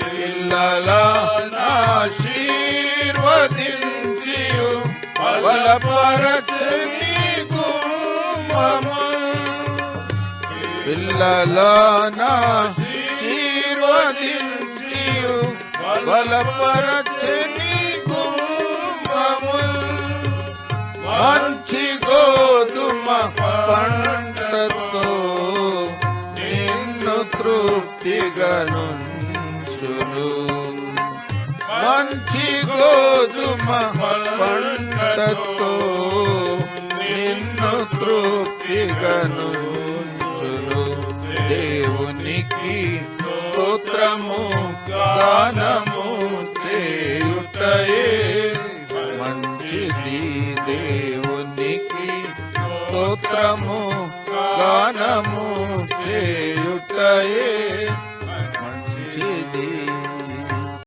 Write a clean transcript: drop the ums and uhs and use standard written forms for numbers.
పిల్లలనాశీర్వదించియు బలపరచని గుమ్మముల్ పిల్లలనాశీర్వదించియు బలపరచని గుమ్మముల్ మంచి గోధుమ పంటతో నిన్ను తృప్తిగానుంచును మంచి గోధుమ పంటతో నిన్ను తృప్తిగానుంచును దేవునికి స్తోత్రము గానము చేయుటయే మంచిది దేవునికి స్తోత్రము గానము చేయుటయే మంచిది